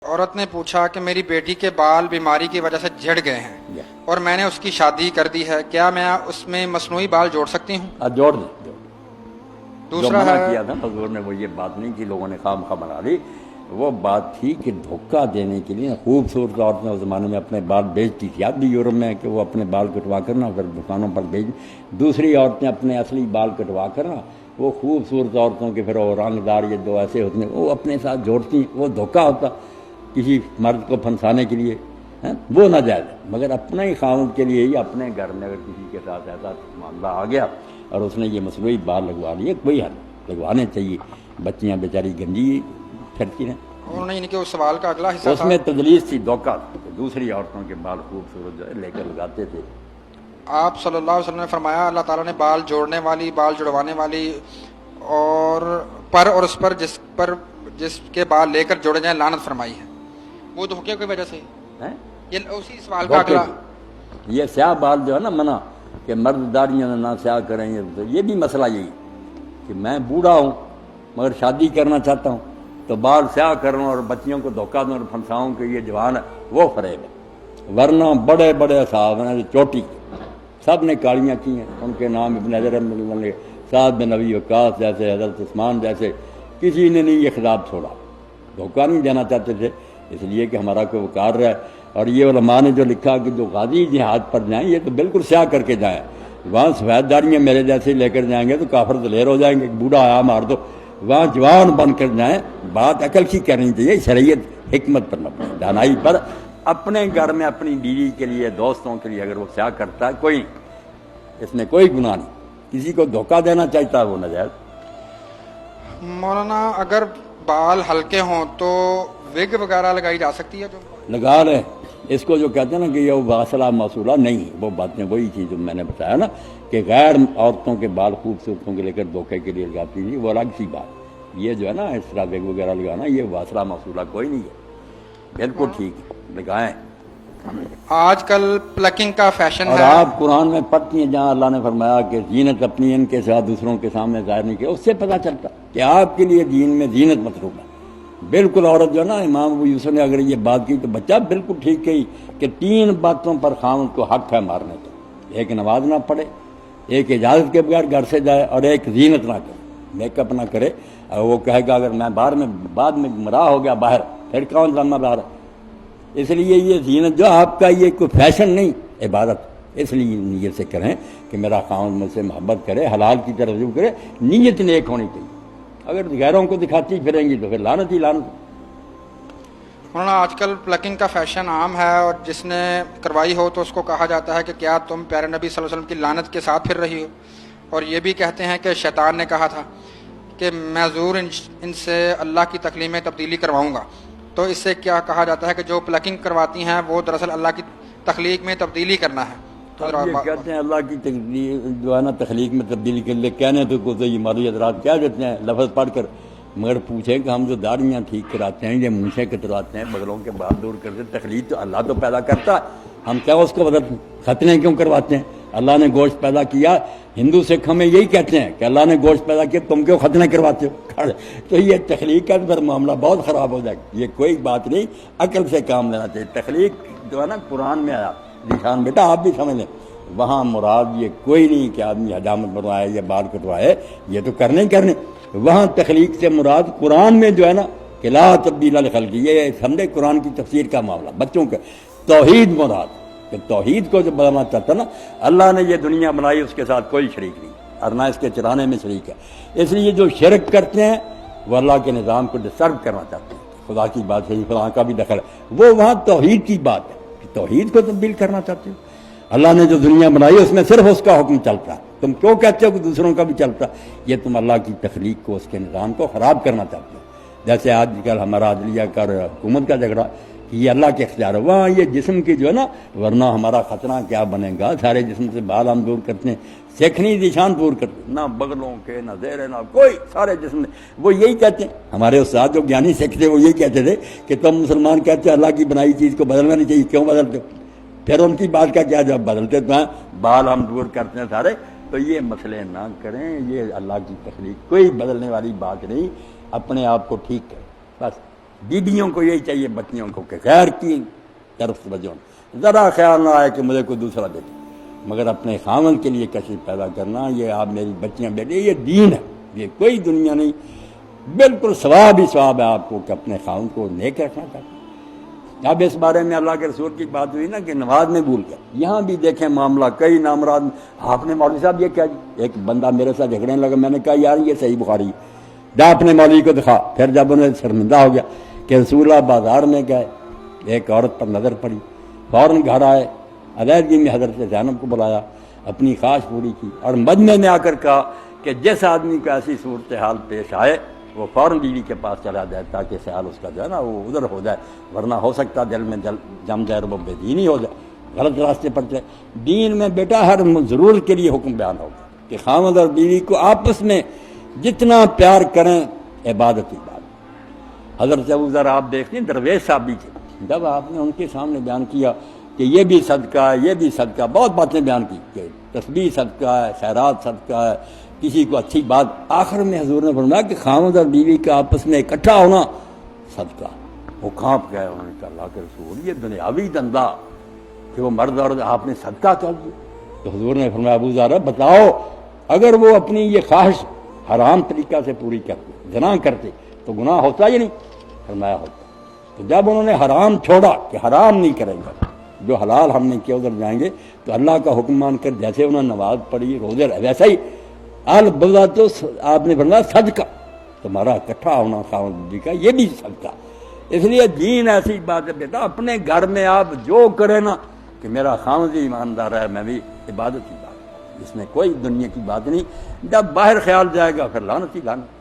عورت نے پوچھا کہ میری بیٹی کے بال بیماری کی وجہ سے جھڑ گئے ہیں اور میں نے اس کی شادی کر دی ہے، کیا میں اس میں مصنوعی بال جوڑ سکتی ہوں؟ جوڑ دیں۔ دوسرا جو منع ہے کیا تھا حضور نے وہ یہ بات نہیں کی، لوگوں نے خام خواہ بنا لی، وہ بات تھی کہ دھوکہ دینے کے لیے خوبصورت عورتیں اس زمانے میں اپنے بال بیچتی تھی، اب بھی یورپ میں کہ وہ اپنے بال کٹوا کر نا پھر دکانوں پر بیچ، دوسری عورتیں اپنے اصلی بال کٹوا کر نا وہ خوبصورت عورتوں کے پھر وہ رنگ دار یہ دو ایسے ہوتے ہیں وہ اپنے ساتھ جوڑتی، وہ دھوکہ ہوتا کسی مرد کو پھنسانے کے لیے، وہ ناجائز ہے۔ مگر اپنے ہی خاوند کے لیے ہی اپنے گھر میں اگر کسی کے ساتھ ایسا معاملہ آ گیا اور اس نے یہ مصنوعی بال لگوا لیے، کوئی حل لگوانے چاہیے، بچیاں بیچاری گنجی پھرتی ہیں۔ انہوں نے یعنی کہ اس سوال کا اگلا حصہ اس تھا میں تدلیس تھی، دھوکہ، دوسری عورتوں کے بال خوبصورت جو ہے لے کر لگاتے تھے۔ آپ صلی اللہ علیہ وسلم نے فرمایا اللہ تعالیٰ نے بال جوڑنے والی، بال جڑوانے والی اور اس پر جس کے بال لے کر جوڑے جائیں لعنت فرمائی ہے، وہ دھوکے کی وجہ سے یہ اسی سوال کا اگلا۔ یہ سیاہ بال جو ہے نا منع کہ مرد داڑیاں نہ سیاہ کریں، یہ بھی مسئلہ یہی کہ میں بوڑھا ہوں مگر شادی کرنا چاہتا ہوں تو بال سیاہ کروں اور بچیوں کو دھوکہ دوں اور پھنساؤں کہ یہ جوان ہے، وہ فریب ہے۔ ورنہ بڑے بڑے صاحب ہیں چوٹی سب نے کالیاں کی ہیں، ان کے نام ابن حجر سعد بن ابی وقاص جیسے، حضرت عثمان جیسے، کسی نے نہیں یہ خطاب چھوڑا، دھوکہ نہیں دینا چاہتے تھے، اس لیے کہ ہمارا کوئی وقار رہا ہے۔ اور یہ علماء نے جو لکھا کہ جو غازی جہاد پر جائیں یہ تو بالکل سیاہ کر کے جائیں، وہاں سفید داڑیاں میرے جیسے لے کر جائیں گے تو کافر دلیر ہو جائیں گے، بوڑھا آیا مار دو، وہاں جوان بن کر جائیں۔ بات عقل کی کرنی چاہیے، شریعت حکمت پر مبنی، دانائی پر۔ اپنے گھر میں اپنی بیوی کے لیے، دوستوں کے لیے اگر وہ سیاہ کرتا ہے کوئی اس میں کوئی گناہ نہیں، کسی کو دھوکہ دینا چاہتا ہے وہ ناجائز۔ مولانا اگر بال ہلکے ہوں تو وگ وغیرہ لگائی جا سکتی ہے؟ جو لگا رہے اس کو جو کہتے ہیں نا کہ یہ واصلہ موصولہ نہیں، وہ باتیں وہی چیز جو میں نے بتایا نا کہ غیر عورتوں کے بال خوبصورتوں کے لے کر دھوکے کے لیے لگاتی تھی، وہ الگ سی بات۔ یہ جو ہے نا اس طرح وگ وغیرہ لگانا یہ واصلہ موصولہ کوئی نہیں ہے، بالکل ٹھیک ہے، لگائیں۔ آج کل پلکنگ کا فیشن اور ہے، آپ قرآن میں پڑھتی ہیں جہاں اللہ نے فرمایا کہ زینت اپنی ان کے ساتھ دوسروں کے سامنے ظاہر نہیں کیا، اس سے پتہ چلتا کہ آپ کے لیے دین میں زینت مطلوب ہے۔ بالکل عورت جو ہے نا امام ابو یوسف نے اگر یہ بات کی تو بچہ بالکل ٹھیک کہی کہ 3 باتوں پر خاوند کو حق ہے مارنے کا، ایک نماز نہ پڑھے، ایک اجازت کے بغیر گھر سے جائے، اور ایک زینت نہ کرے، میک اپ نہ کرے۔ اور وہ کہے گا اگر میں بعد میں گمراہ ہو گیا باہر پھر کون ذمہ دار ہے؟ اس لیے یہ زینت جو آپ کا یہ کوئی فیشن نہیں، عبادت، اس لیے نیت سے کریں کہ میرا خاوند مجھ سے محبت کرے، حلال کی طرف رجوع کرے، نیت نیک ہونی چاہیے۔ اگر غیروں کو دکھاتی پھریں گی تو پھر لعنت ہی لعنت۔ مولانا آج کل پلکنگ کا فیشن عام ہے اور جس نے کروائی ہو تو اس کو کہا جاتا ہے کہ کیا تم پیارے نبی صلی اللہ علیہ وسلم کی لعنت کے ساتھ پھر رہی ہو، اور یہ بھی کہتے ہیں کہ شیطان نے کہا تھا کہ میں ضرور ان سے اللہ کی تخلیق میں تبدیلی کرواؤں گا، تو اس سے کیا کہا جاتا ہے کہ جو پلکنگ کرواتی ہیں وہ دراصل اللہ کی تخلیق میں تبدیلی کرنا ہے؟ تو یہ کہتے ہیں اللہ کی تخلیق جو ہے نا تخلیق میں تبدیلی کے لیے کہنے تو کو تو یہ مولوی حضرات کیا دیتے ہیں لفظ پڑھ کر، مگر پوچھیں کہ ہم جو داڑیاں ٹھیک کراتے ہیں، یہ مونچھیں کتراتے ہیں، بغلوں کے بال دور کرتے ہیں، تخلیق تو اللہ تو پیدا کرتا ہے، ہم کیا اس کو بدلتے ہیں؟ ختنے کیوں کرواتے ہیں؟ اللہ نے گوشت پیدا کیا، ہندو سکھ ہمیں یہی کہتے ہیں کہ اللہ نے گوشت پیدا کیا، تم کیوں ختنے کرواتے ہو؟ تو یہ تخلیق کا پھر معاملہ بہت خراب ہو جائے گا، یہ کوئی بات نہیں، عقل سے کام لینا چاہیے۔ تخلیق جو ہے نا قرآن میں آیا، نشان بیٹا آپ بھی سمجھ لیں، وہاں مراد یہ کوئی نہیں کہ آدمی حجامت بنوائے یا بال کٹوائے، یہ تو کرنے ہی کرنے۔ وہاں تخلیق سے مراد قرآن میں جو ہے نا کہ لا تبدیل لخلق، یہ سمجھے قرآن کی تفسیر کا معاملہ، بچوں کا توحید مراد کہ توحید کو جو بنانا چاہتا نا اللہ نے یہ دنیا بنائی، اس کے ساتھ کوئی شریک نہیں، اور نہ اس کے چلانے میں شریک ہے۔ اس لیے جو شرک کرتے ہیں وہ اللہ کے نظام کو ڈسٹرب کرنا چاہتے ہیں، خدا کی بات ہے، خدا کا بھی دخل ہے، وہ وہاں توحید کی بات ہے کہ توحید کو تبدیل کرنا چاہتے ہو۔ اللہ نے جو دنیا بنائی اس میں صرف اس کا حکم چلتا ہے، تم کیوں کہتے ہو کہ دوسروں کا بھی چلتا ہے؟ یہ تم اللہ کی تخلیق کو، اس کے نظام کو خراب کرنا چاہتے ہو۔ جیسے آج کل ہمارا عدلیہ کا حکومت کا جھگڑا کہ یہ اللہ کے اختیار ہے، وہاں یہ جسم کی جو ہے نا، ورنہ ہمارا خطرہ کیا بنے گا، سارے جسم سے بال ہم دور کرتے ہیں، سیکھنی نشان دور کرتے ہیں، نہ بغلوں کے نہ زیرے نہ کوئی، سارے جسم میں۔ وہ یہی کہتے ہیں، ہمارے استاد جو گیانی سکھ تھے وہ یہی کہتے تھے کہ تم مسلمان کہتے ہو اللہ کی بنائی چیز کو بدلنا نہیں چاہیے، کیوں بدلتے ہو؟ پھر ان کی بات کا کیا جب بدلتے تو ہیں بال ہم دور کرتے ہیں سارے، تو یہ مسئلے نہ کریں، یہ اللہ کی تخلیق کوئی بدلنے والی بات نہیں، اپنے آپ کو ٹھیک کریں بس۔ بیویوں کو یہی چاہیے بچیوں کو کہ غیر کی طرف توجہ نہ، ذرا خیال نہ آئے کہ مجھے کوئی دوسرا دے دے، مگر اپنے خاوند کے لیے کشش پیدا کرنا، یہ آپ میری بچیاں بیٹے، یہ دین ہے، یہ کوئی دنیا نہیں، بالکل ثواب ہی ثواب ہے آپ کو کہ اپنے خاوند کو نیک رکھنا چاہتے ہیں۔ اب اس بارے میں اللہ کے رسول کی بات ہوئی نا کہ نماز میں بھول گیا، یہاں بھی دیکھیں معاملہ کئی نامراد، آپ نے مولوی صاحب یہ کیا جی، ایک بندہ میرے ساتھ جھگڑنے لگا، میں نے کہا یار یہ صحیح بخاری جا اپنے مولوی کو دکھا، پھر جب انہیں شرمندہ ہو گیا کہ رسول اللہ بازار میں گئے، ایک عورت پر نظر پڑی، فوراً گھر آئے، علیحدگی میں حضرت زینب کو بلایا، اپنی خواہش پوری کی، اور مجمع میں آ کر کہا کہ جس آدمی کو ایسی صورتحال پیش آئے وہ فوراً بیوی کے پاس چلا جائے تاکہ خیال اس کا جو ہے نا وہ ادھر ہو جائے، ورنہ ہو سکتا دل میں جم جائے اور وہ بے دینی ہو جائے، غلط راستے پر چلے۔ دین میں بیٹا ہر ضرورت کے لیے حکم بیان ہوگا کہ خاوند اور بیوی کو آپس میں جتنا پیار کریں، عبادت ہی بات۔ حضرت ابو ذر آپ دیکھتے ہیں درویش صاحب بھی تھے، جب آپ نے ان کے سامنے بیان کیا کہ یہ بھی صدقہ ہے، یہ بھی صدقہ، بہت باتیں بیان کی کہ تسبیح صدقہ ہے، خیرات صدقہ ہے، کسی کو اچھی بات، آخر میں حضور نے فرمایا کہ خاوند اور بیوی کا آپس میں اکٹھا ہونا صدقہ۔ وہ کانپ گئے، انہوں نے کہا اللہ کے رسول یہ دنیاوی دندہ کہ وہ مرد اور آپ نے صدقہ کر دیا۔ تو حضور نے فرمایا ابو ذر بتاؤ اگر وہ اپنی یہ خواہش حرام طریقہ سے پوری کرتے، زنا کرتے تو گناہ ہوتا یا نہیں؟ فرمایا ہوتا۔ تو جب انہوں نے حرام چھوڑا کہ حرام نہیں کریں گے، جو حلال ہم نے کیا ادھر جائیں گے، تو اللہ کا حکم مان کر جیسے انہوں نے نماز پڑھی، روزے رہے، ویسا ہی البتہ تو آپ نے فرمایا صدقہ، تمہارا اکٹھا ہونا خاوند جی کا یہ بھی صدقہ۔ اس لیے دین ایسی بات ہے بیٹا، اپنے گھر میں آپ جو کریں نا کہ میرا خاوند ہی ایماندار ہے، میں بھی عبادت کی بات، اس میں کوئی دنیا کی بات نہیں۔ جب باہر خیال جائے گا پھر لعنت ہی لعنت۔